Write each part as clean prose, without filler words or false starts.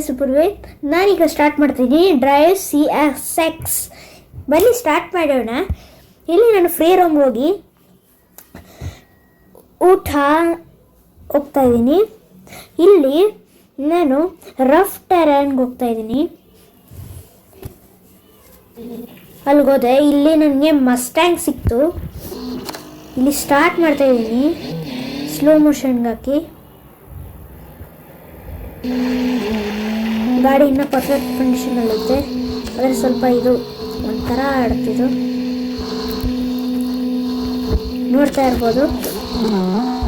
ಸುಪರ್ವೇಟ್. ನಾನೀಗ ಸ್ಟಾರ್ಟ್ ಮಾಡ್ತೀನಿ drive CX. ಬನ್ನಿ ಸ್ಟಾರ್ಟ್ ಮಾಡೋಣ. ಇಲ್ಲಿ ನಾನು ಫ್ರೀ ರೂಮ್ ಹೋಗಿ ಊಟ ಹೋಗ್ತಾ ಇದ್ದೀನಿ. ಇಲ್ಲಿ ನಾನು ರಫ್ ಟೆರನ್ಗೆ ಹೋಗ್ತಾ ಇದ್ದೀನಿ. ಅಲ್ಲಿಗೋದೆ, ಇಲ್ಲಿ ನನಗೆ ಮಸ್ಟ್ಯಾಂಗ್ ಸಿಕ್ತು. ಇಲ್ಲಿ ಸ್ಟಾರ್ಟ್ ಮಾಡ್ತಾ ಇದ್ದೀನಿ ಸ್ಲೋ ಮೋಷನ್ಗೆ ಹಾಕಿ. ಗಾಡಿ ಇನ್ನೂ ಪರ್ಫೆಕ್ಟ್ ಕಂಡೀಷನಲ್ಲಿದೆ, ಆದರೆ ಸ್ವಲ್ಪ ಇದು ಒಂಥರ ಆಡ್ತಿದ್ದು ನೋಡ್ತಾ ಇರ್ಬೋದು.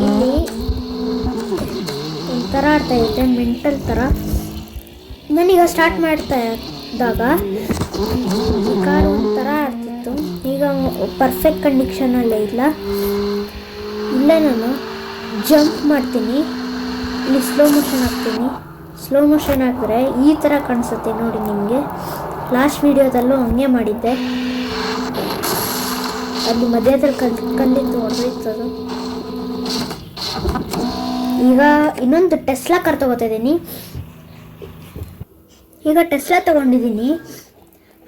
ಇಲ್ಲಿ ಒಂಥರ ಆಡ್ತಾ ಇರುತ್ತೆ, ಮೆಂಟಲ್ ಥರ. ನಾನೀಗ ಸ್ಟಾರ್ಟ್ ಮಾಡ್ತಾ ಇದ್ದಾಗ ಕಾರು ಒಂಥರ ಆಡ್ತಿತ್ತು. ಈಗ ಪರ್ಫೆಕ್ಟ್ ಕಂಡೀಷನಲ್ಲೇ ಇಲ್ಲ. ಇಲ್ಲೇ ನಾನು ಜಂಪ್ ಮಾಡ್ತೀನಿ, ಇಲ್ಲಿ ಸ್ಲೋ ಮೋಷನ್ ಹಾಕ್ತೀನಿ. ಸ್ಲೋ ಮೋಷನ್ ಹಾಕಿದ್ರೆ ಈ ಥರ ಕಾಣಿಸುತ್ತೆ ನೋಡಿ ನಿಮಗೆ. ಲಾಸ್ಟ್ ವಿಡಿಯೋದಲ್ಲೂ ಹಂಗೆ ಮಾಡಿದ್ದೆ. ಅಲ್ಲಿ ಮಧ್ಯದಲ್ಲಿ ಕಲ್ಲಿತ್ತು ಹೊಡೆದಿತ್ತದು. ಈಗ ಇನ್ನೊಂದು ಟೆಸ್ಲಾ ಕಾರ್ ತೊಗೋತಿದ್ದೀನಿ. ಈಗ ಟೆಸ್ಲಾ ತೊಗೊಂಡಿದ್ದೀನಿ.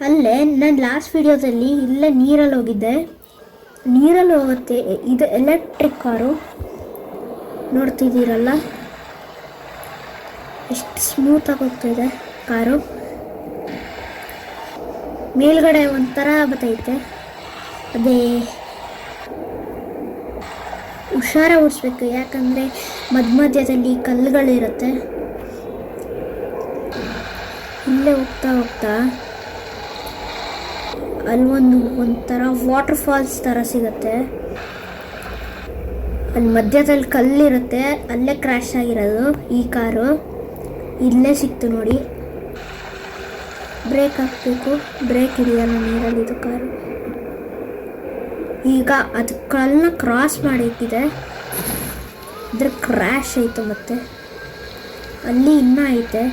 ಅಲ್ಲೇ ನಾನು ಲಾಸ್ಟ್ ವಿಡಿಯೋದಲ್ಲಿ ಇಲ್ಲೇ ನೀರಲ್ಲಿ ಹೋಗಿದ್ದೆ. ನೀರಲ್ಲಿ ಹೋಗುತ್ತೆ. ಇದು ಎಲೆಕ್ಟ್ರಿಕ್ ಕಾರು ನೋಡ್ತಿದ್ದೀರಲ್ಲ, ಎಷ್ಟು ಸ್ಮೂತಾಗಿ ಹೋಗ್ತಾಯಿದೆ ಕಾರು. ಮೇಲ್ಗಡೆ ಒಂಥರ ಬರ್ತೈತೆ, ಅದೇ ಹುಷಾರ ಓಡಿಸ್ಬೇಕು, ಯಾಕಂದರೆ ಮಧ್ಯದಲ್ಲಿ ಕಲ್ಲುಗಳಿರುತ್ತೆ. ಇಲ್ಲೇ ಹೋಗ್ತಾ ಹೋಗ್ತಾ ಅಲ್ಲೊಂದು ಒಂಥರ ವಾಟರ್ ಫಾಲ್ಸ್ ಥರ ಸಿಗುತ್ತೆ. ಅಲ್ಲಿ ಮಧ್ಯದಲ್ಲಿ ಕಲ್ಲಿರುತ್ತೆ, ಅಲ್ಲೇ ಕ್ರ್ಯಾಶ್ ಆಗಿರೋದು ಈ ಕಾರು. ಇಲ್ಲೇ ಸಿಕ್ತು ನೋಡಿ. ಬ್ರೇಕ್ ಹಾಕಬೇಕು, ಬ್ರೇಕ್ ಇದೆಯಲ್ಲ ನೀರಲ್ಲಿ ಇದು ಕಾರು. ಈಗ ಅದು ಕಲ್ಲನ್ನ ಕ್ರಾಸ್ ಮಾಡಿಕ್ಕಿದೆ, ಇದ್ರ ಕ್ರ್ಯಾಶ್ ಆಯಿತು. ಮತ್ತೆ ಅಲ್ಲಿ ಇನ್ನೂ ಐತೆ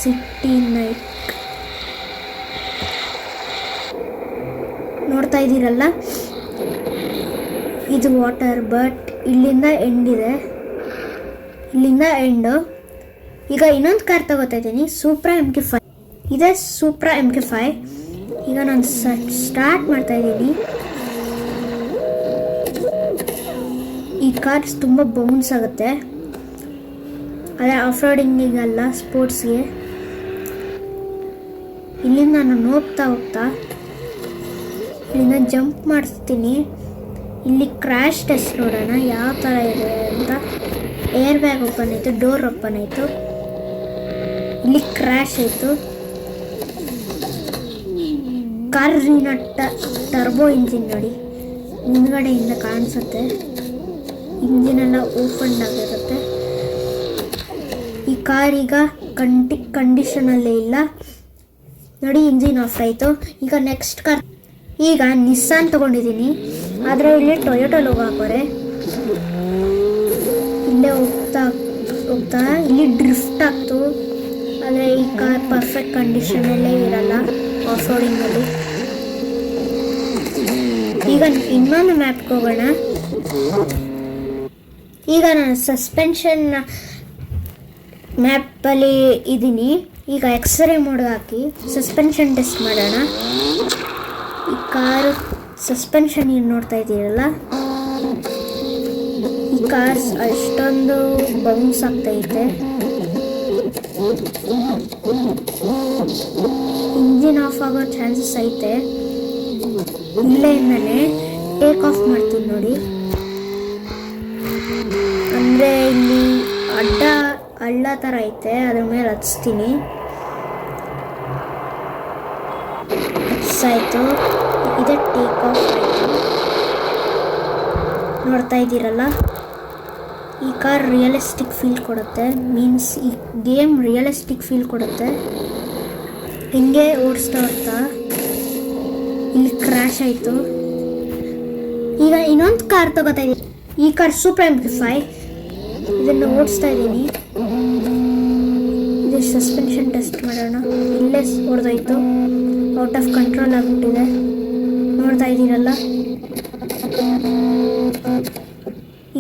ಸಿಟಿ ನೈಟ್ ನೋಡ್ತಾ ಇದ್ದೀರಲ್ಲ, ಇದು ವಾಟರ್. ಬಟ್ ಇಲ್ಲಿಂದ ಎಂಡ್ ಇದೆ, ಇಲ್ಲಿಂದ ಎಂಡು. ಈಗ ಇನ್ನೊಂದು ಕಾರ್ ತಗೋತಾ ಇದ್ದೀನಿ, ಸೂಪ್ರಾ MK5. ಇದೇ ಸೂಪ್ರಾ MK5. ಈಗ ನಾನು ಸ್ಟಾರ್ಟ್ ಮಾಡ್ತಾ ಇದ್ದೀನಿ. ಈ ಕಾರ್ ತುಂಬ ಬೌನ್ಸ್ ಆಗುತ್ತೆ, ಅದೇ ಆಫ್ ರೋಡಿಂಗಿಗಲ್ಲ, ಸ್ಪೋರ್ಟ್ಸ್ಗೆ. ಇಲ್ಲಿಂದ ನಾನು ಹೋಗ್ತಾ ಇಲ್ಲಿಂದ ಜಂಪ್ ಮಾಡಿಸ್ತೀನಿ. ಇಲ್ಲಿ ಕ್ರ್ಯಾಶ್ ಟೆಸ್ಟ್ ನೋಡೋಣ ಯಾವ ಥರ ಇದೆ ಅಂತ. ಏರ್ ಬ್ಯಾಗ್ ಓಪನ್ ಆಯಿತು, ಡೋರ್ ಓಪನ್ ಆಯಿತು, ಇಲ್ಲಿ ಕ್ರ್ಯಾಶ್ ಆಯಿತು. ಕಾರಿನ ಟರ್ಬೋ ಇಂಜಿನ್ ನೋಡಿ, ಮುಂದ್ಗಡೆಯಿಂದ ಕಾಣಿಸುತ್ತೆ. ಇಂಜಿನೆಲ್ಲ ಓಪನ್ ಆಗಿರುತ್ತೆ. ಈ ಕಾರೀಗ ಕಂಡೀಷನಲ್ಲೇ ಇಲ್ಲ ನೋಡಿ, ಇಂಜಿನ್ ಆಫ್ ಆಯಿತು. ಈಗ ನೆಕ್ಸ್ಟ್ ಕಾರ್, ಈಗ ನಿಸ್ಸಾನ್ ತೊಗೊಂಡಿದ್ದೀನಿ, ಆದರೆ ಇಲ್ಲಿ ಟೊಯೋಟೋ ಲೋಗೋ ಹಾಕೋರೆ. ಇಲ್ಲೇ ಹೋಗ್ತಾ ಇಲ್ಲಿ ಡ್ರಿಫ್ಟ್ ಆಗ್ತು, ಆದರೆ ಈ ಕಾರ್ ಪರ್ಫೆಕ್ಟ್ ಕಂಡೀಷನಲ್ಲೇ ಇರಲ್ಲ ಆಫ್ ರೋಡಿಂಗಲ್ಲಿ. ಈಗ ಇನ್ನೊಂದು ಮ್ಯಾಪ್ಗೆ ಹೋಗೋಣ. ಈಗ ನಾನು ಸಸ್ಪೆನ್ಷನ್ ಮ್ಯಾಪಲ್ಲಿ ಇದ್ದೀನಿ. ಈಗ ಎಕ್ಸ್ರೇ ಮೋಡ್ ಹಾಕಿ ಸಸ್ಪೆನ್ಷನ್ ಟೆಸ್ಟ್ ಮಾಡೋಣ. ಈ ಕಾರು ಸಸ್ಪೆನ್ಷನ್ ಏನು ನೋಡ್ತಾ ಇದ್ದೀರಲ್ಲ, ಈ ಕಾರ್ ಅಷ್ಟೊಂದು ಬೌನ್ಸ್ ಆಗ್ತೈತೆ. ಇಂಜಿನ್ ಆಫ್ ಆಗೋ ಚಾನ್ಸಸ್ ಐತೆ. ಇಲ್ಲೇನೇ ಟೇಕ್ ಆಫ್ ಮಾಡ್ತೀನಿ ನೋಡಿ. ಅಂದರೆ ಇಲ್ಲಿ ಹಳ್ಳ ಥರ ಐತೆ, ಅದ್ರ ಮೇಲೆ ಹಚ್ತೀನಿ. ಆಯಿತು, ಇದೇ ಟೇಕ್ ಆಫ್ ಆಯಿತು. ನೋಡ್ತಾ ಇದ್ದೀರಲ್ಲ, ಈ ಕಾರ್ ರಿಯಲಿಸ್ಟಿಕ್ ಫೀಲ್ ಕೊಡುತ್ತೆ. ಮೀನ್ಸ್ ಈ ಗೇಮ್ ರಿಯಲಿಸ್ಟಿಕ್ ಫೀಲ್ ಕೊಡುತ್ತೆ. ಹಿಂಗೆ ಓಡಿಸ್ತಾ ಇಲ್ಲಿ ಕ್ರ್ಯಾಶ್ ಆಯಿತು. ಈಗ ಇನ್ನೊಂದು ಕಾರ್ ತಗೋತಾ ಇದ್ದೀನಿ. ಈ ಕಾರ್ ಸೂಪ್ರಾ MK5. ಇದನ್ನು ಓಡಿಸ್ತಾ ಇದ್ದೀನಿ. ಇದು ಸಸ್ಪೆನ್ಷನ್ ಟೆಸ್ಟ್ ಮಾಡೋಣ. ಇಲ್ಲೇ ಹೊಡೆದೋಯ್ತು, ಔಟ್ ಆಫ್ ಕಂಟ್ರೋಲ್ ಆಗಿಬಿಟ್ಟಿದೆ. ನೋಡ್ತಾ ಇದ್ದೀರಲ್ಲ,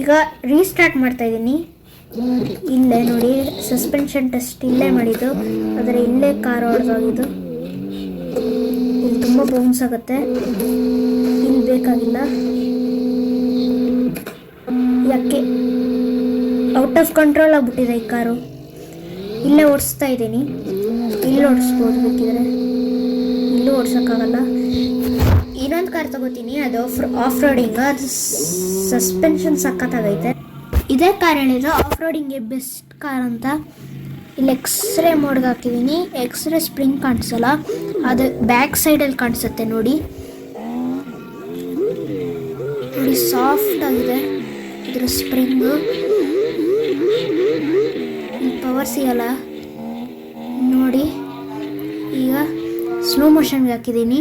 ಈಗ ರೀಸ್ಟಾರ್ಟ್ ಮಾಡ್ತಾ ಇದ್ದೀನಿ. ಇಲ್ಲೇ ನೋಡಿ ಸಸ್ಪೆನ್ಷನ್ ಟೆಸ್ಟ್ ಇಲ್ಲೇ ಮಾಡಿದ್ದು, ಆದರೆ ಇಲ್ಲೇ ಕಾರ್ ಹೊಡೆದೋಗಿದ್ದು. ಇಲ್ಲಿ ತುಂಬ ಬೌನ್ಸ್ ಆಗುತ್ತೆ, ಇಲ್ಲಿ ಬೇಕಾಗಿಲ್ಲ. ಯಾಕೆ ಔಟ್ ಆಫ್ ಕಂಟ್ರೋಲ್ ಆಗಿಬಿಟ್ಟಿದೆ ಈ ಕಾರು. ಇಲ್ಲೇ ಓಡಿಸ್ತಾ ಇದ್ದೀನಿ, ಇಲ್ಲಿ ಓಡಿಸ್ಬೋದು ಬೇಕಿದ್ರೆ, ಇಲ್ಲೂ ಓಡ್ಸೋಕ್ಕಾಗಲ್ಲ. ಇನ್ನೊಂದು ಕಾರ್ ತಗೋತೀನಿ, ಅದು ಆಫ್ ರೋಡಿಂಗ್, ಅದು ಸಸ್ಪೆನ್ಷನ್ ಸಖತ್ತಾಗೈತೆ. ಇದೇ ಕಾರ್ ಹೇಳಿದ್ರು ಆಫ್ ರೋಡಿಂಗ್ಗೆ ಬೆಸ್ಟ್ ಕಾರ್ ಅಂತ. ಇಲ್ಲಿ ಎಕ್ಸ್ರೇ ಮೋಡ್ಗೆ ಹಾಕಿದ್ದೀನಿ, ಎಕ್ಸ್ರೇ ಸ್ಪ್ರಿಂಗ್ ಕಾಣಿಸಲ್ಲ, ಅದು ಬ್ಯಾಕ್ ಸೈಡಲ್ಲಿ ಕಾಣಿಸುತ್ತೆ ನೋಡಿ. ನೋಡಿ ಸಾಫ್ಟ್ ಆಗಿದೆ ಇದ್ರ ಸ್ಪ್ರಿಂಗು, ಪವರ್ ಸಿಗಲ್ಲ ನೋಡಿ. ಈಗ ಸ್ಲೋ ಮೋಷನ್ಗೆ ಹಾಕಿದ್ದೀನಿ,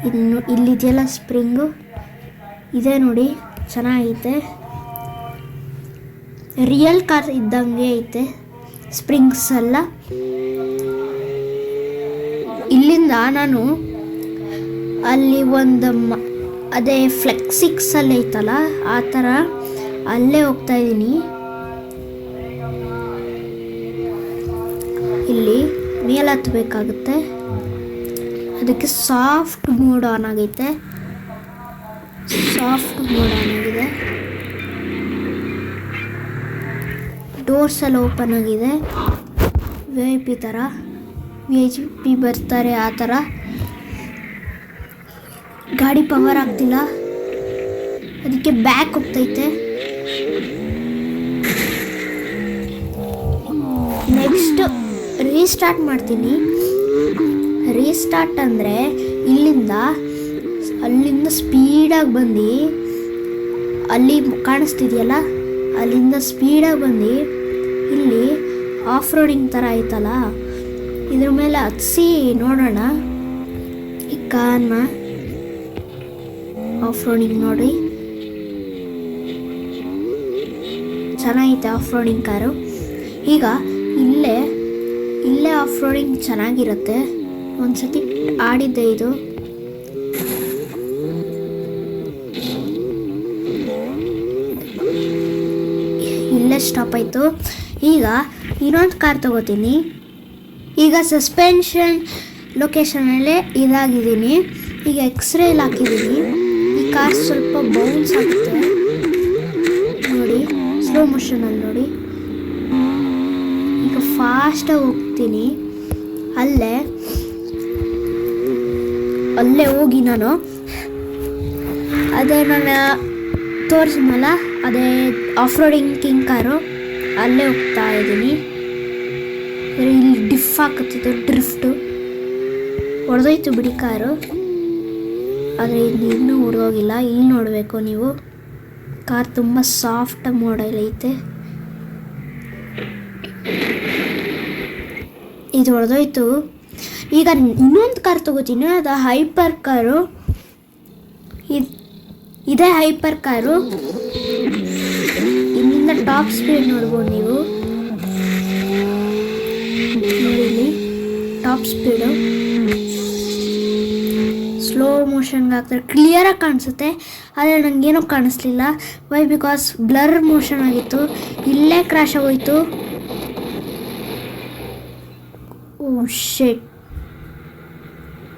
ಇನ್ನು ಇಲ್ಲಿದೆಯಲ್ಲ ಸ್ಪ್ರಿಂಗು ಇದೆ ನೋಡಿ, ಚೆನ್ನಾಗೈತೆ, ರಿಯಲ್ ಕಾರ್ ಇದ್ದಂಗೆ ಐತೆ ಸ್ಪ್ರಿಂಗ್ಸ್ ಎಲ್ಲ. ಇಲ್ಲಿಂದ ನಾನು ಅಲ್ಲಿ ಒಂದು ಅದೇ ಫ್ಲೆಕ್ಸಿಕ್ಸಲ್ಲಿ ಐತಲ್ಲ ಆ ಥರ ಅಲ್ಲೇ ಹೋಗ್ತಾ ಇದ್ದೀನಿ. ಇಲ್ಲಿ ಮೇಲೆ ಹತ್ತಬೇಕಾಗುತ್ತೆ, ಅದಕ್ಕೆ ಸಾಫ್ಟ್ ಮೋಡ್ ಆನ್ ಆಗೈತೆ, ಸಾಫ್ಟ್ ಮೋಡ್ ಆನ್ ಆಗಿದೆ. ಡೋರ್ಸ್ ಎಲ್ಲ ಓಪನ್ ಆಗಿದೆ, VIP ಥರ, VIP ಬರ್ತಾರೆ ಆ ಥರ. ಗಾಡಿ ಪವರ್ ಆಗ್ತಿಲ್ಲ, ಅದಕ್ಕೆ ಬ್ಯಾಕ್ ಹೋಗ್ತೈತೆ. ನೆಕ್ಸ್ಟ್ ರೀಸ್ಟಾರ್ಟ್ ಮಾಡ್ತೀನಿ. ರೀಸ್ಟಾರ್ಟ್ ಅಂದರೆ ಅಲ್ಲಿಂದ ಸ್ಪೀಡಾಗಿ ಬಂದು, ಅಲ್ಲಿ ಕಾಣಿಸ್ತಿದೆಯಲ್ಲ ಅಲ್ಲಿಂದ ಸ್ಪೀಡಾಗಿ ಬಂದು ಇಲ್ಲಿ ಆಫ್ ರೋಡಿಂಗ್ ಥರ ಆಯ್ತಲ್ಲ, ಇದ್ರ ಮೇಲೆ ಹತ್ಸಿ ನೋಡೋಣ ಈ ಕಾರ್ನ. ಆಫ್ ರೋಡಿಂಗ್ ನೋಡಿ, ಚೆನ್ನಾಗೈತೆ ಆಫ್ ರೋಡಿಂಗ್ ಕಾರು. ಈಗ ಇಲ್ಲೇ ಆಫ್ ರೋಡಿಂಗ್ ಚೆನ್ನಾಗಿರುತ್ತೆ, ಒಂದ್ಸತಿ ಆಡಿದ್ದೆ ಇದು. ಇಲ್ಲೇ ಸ್ಟಾಪ್ ಆಯಿತು. ಈಗ ಇನ್ನೊಂದು ಕಾರ್ ತಗೋತೀನಿ. ಈಗ ಸಸ್ಪೆನ್ಷನ್ ಲೊಕೇಶನಲ್ಲೇ ಇದಾಗಿದ್ದೀನಿ, ಈಗ ಎಕ್ಸ್ರೇಲಿ ಹಾಕಿದ್ದೀನಿ. ಈ ಕಾರ್ ಸ್ವಲ್ಪ ಬೌನ್ಸ್ ಆಗುತ್ತೆ ನೋಡಿ, ಸ್ಲೋ ಮೋಷನಲ್ಲಿ ನೋಡಿ. ಈಗ ಫಾಸ್ಟಾಗಿ ಹೋಗ್ತೀನಿ, ಅಲ್ಲೇ ಹೋಗಿ ನಾನು ಅದೇ ನಾನು ತೋರಿಸಿದ್ನಲ್ಲ ಅದೇ ಆಫ್ ರೋಡಿಂಗ್ ಕಿಂಗ್ ಕಾರು, ಅಲ್ಲೇ ಹೋಗ್ತಾ ಇದ್ದೀನಿ. ಇಲ್ಲಿ ಡಿಫ್ ಹಾಕುತ್ತಿತ್ತು, ಡ್ರಿಫ್ಟು ಹೊಡೆದೋಯ್ತು ಬಿಡಿ ಕಾರು, ಆದರೆ ಇದು ಇನ್ನೂ ಹೊಡೆದೋಗಿಲ್ಲ. ಇಲ್ಲಿ ನೋಡಬೇಕು ನೀವು, ಕಾರ್ ತುಂಬ ಸಾಫ್ಟ್ ಮಾಡೆಲ್ ಐತೆ. ಇದು ಹೊಡೆದೋಯ್ತು. ಈಗ ಇನ್ನೊಂದು ಕಾರ್ ತಗೋತೀನಿ, ಅದು ಹೈಪರ್ ಕಾರು. ಇದೇ ಹೈಪರ್ ಕಾರು. ಇಲ್ಲಿಂದ ಟಾಪ್ ಸ್ಪೀಡ್ ನೋಡ್ಬೋದು ನೀವು, ನೋಡಿ ಇಲ್ಲಿ ಟಾಪ್ ಸ್ಪೀಡು. ಸ್ಲೋ ಮೋಷನ್ಗೆ ಹಾಕ್ತಾರೆ, ಕ್ಲಿಯರಾಗಿ ಕಾಣಿಸುತ್ತೆ, ಆದರೆ ನನಗೇನೋ ಕಾಣಿಸ್ಲಿಲ್ಲ. ವೈ? ಬಿಕಾಸ್ ಬ್ಲರ್ ಮೋಷನ್ ಆಗಿತ್ತು, ಇಲ್ಲೇ ಕ್ರ್ಯಾಶ್ ಆಗೋಯ್ತು. ಓ ಶಿಟ್,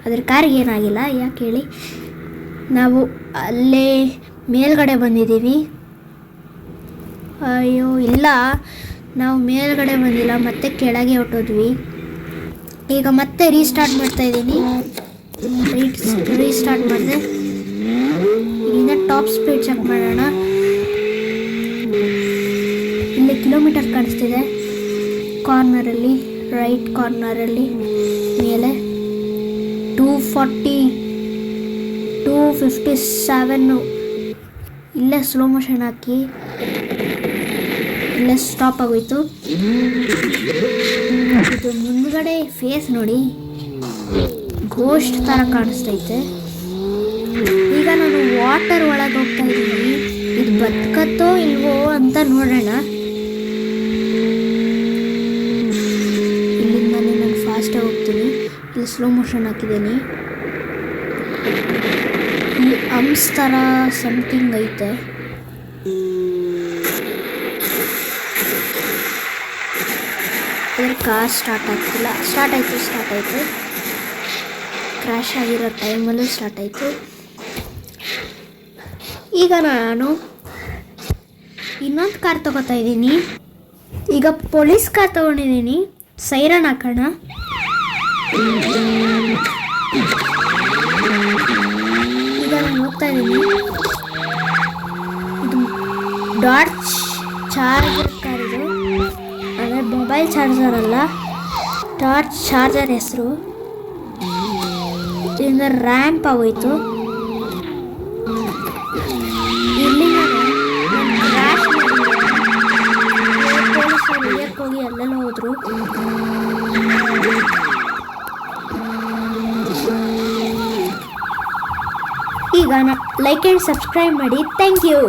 ಅದ್ರ ಕಾರಿಗೆ ಏನಾಗಿಲ್ಲ, ಯಾಕೆ ಹೇಳಿ. ನಾವು ಅಲ್ಲೇ ಮೇಲ್ಗಡೆ ಬಂದಿದ್ದೀವಿ. ಅಯ್ಯೋ ಇಲ್ಲ, ನಾವು ಮೇಲ್ಗಡೆ ಬಂದಿಲ್ಲ, ಮತ್ತೆ ಕೆಳಗೆ ಹೊಟ್ಟೋದ್ವಿ. ಈಗ ಮತ್ತೆ ರೀಸ್ಟಾರ್ಟ್ ಮಾಡ್ತಾ ಇದ್ದೀನಿ. ರೀಸ್ಟಾರ್ಟ್ ಮಾಡಿದೆ. ಇಲ್ಲಿಂದ ಟಾಪ್ ಸ್ಪೀಡ್ ಚೆಕ್ ಮಾಡೋಣ. ಇಲ್ಲಿ ಕಿಲೋಮೀಟರ್ ಕಾಣಿಸ್ತಿದೆ ಕಾರ್ನರಲ್ಲಿ, ರೈಟ್ ಕಾರ್ನರಲ್ಲಿ ಮೇಲೆ 240, 257. ಇಲ್ಲೇ ಸ್ಲೋ ಮೋಷನ್ ಹಾಕಿ ಇಲ್ಲೇ ಸ್ಟಾಪ್ ಆಗೋಯ್ತು. ಇದು ಮುಂದ್ಗಡೆ ಫೇಸ್ ನೋಡಿ, ಗೋಸ್ಟ್ ಥರ ಕಾಣಿಸ್ತೈತೆ. ಈಗ ನಾನು ವಾಟರ್ ಒಳಗೆ ಹೋಗ್ತಾ ಇದ್ದೀನಿ, ಇದು ಬದುಕತ್ತೋ ಇಲ್ವೋ ಅಂತ ನೋಡೋಣ. ಇಲ್ಲಿಂದಾನೆ ನಾನು ಫಾಸ್ಟಾಗಿ ಹೋಗ್ತೀನಿ. ಇಲ್ಲಿ ಸ್ಲೋ ಮೋಷನ್ ಹಾಕಿದ್ದೀನಿ. ಈ ಅಂಸ್ ಥರ ಸಮಥಿಂಗ್ ಐತೆ. ಅದ್ರ ಕಾರ್ ಸ್ಟಾರ್ಟ್ ಆಗ್ತಿಲ್ಲ. ಸ್ಟಾರ್ಟ್ ಆಯಿತು ಕ್ರ್ಯಾಶ್ ಆಗಿರೋ ಟೈಮಲ್ಲೂ ಸ್ಟಾರ್ಟ್ ಆಯಿತು. ಈಗ ನಾನು ಇನ್ನೊಂದು ಕಾರ್ ತೊಗೋತಾ ಇದ್ದೀನಿ. ಈಗ ಪೊಲೀಸ್ ಕಾರ್ ತೊಗೊಂಡಿದ್ದೀನಿ. ಸೈರನ್ ಹಾಕೋಣ. ಈಗ ನಾನು ಹೋಗ್ತಾ ಇದ್ದೀನಿ. ಇದು ಡಾಡ್ಜ್ ಚಾರ್ಜರ್ ಕಾರ್. ಇದು ಅಂದರೆ ಮೊಬೈಲ್ ಚಾರ್ಜರ್ ಅಲ್ಲ, ಡಾಡ್ಜ್ ಚಾರ್ಜರ್ ಹೆಸರು. ಇದರಿಂದ ರ್ಯಾಂಪ್ ಆಗೋಯ್ತು. ಇಲ್ಲಿ ಕ್ರ್ಯಾಶ್ ಪೊಲೀಸರು ಹೋಗಿ ಅಲ್ಲೆಲ್ಲ ಹೋದ್ರು. ಈಗ ಲೈಕ್ ಆ್ಯಂಡ್ ಸಬ್ಸ್ಕ್ರೈಬ್ ಮಾಡಿ. Thank you.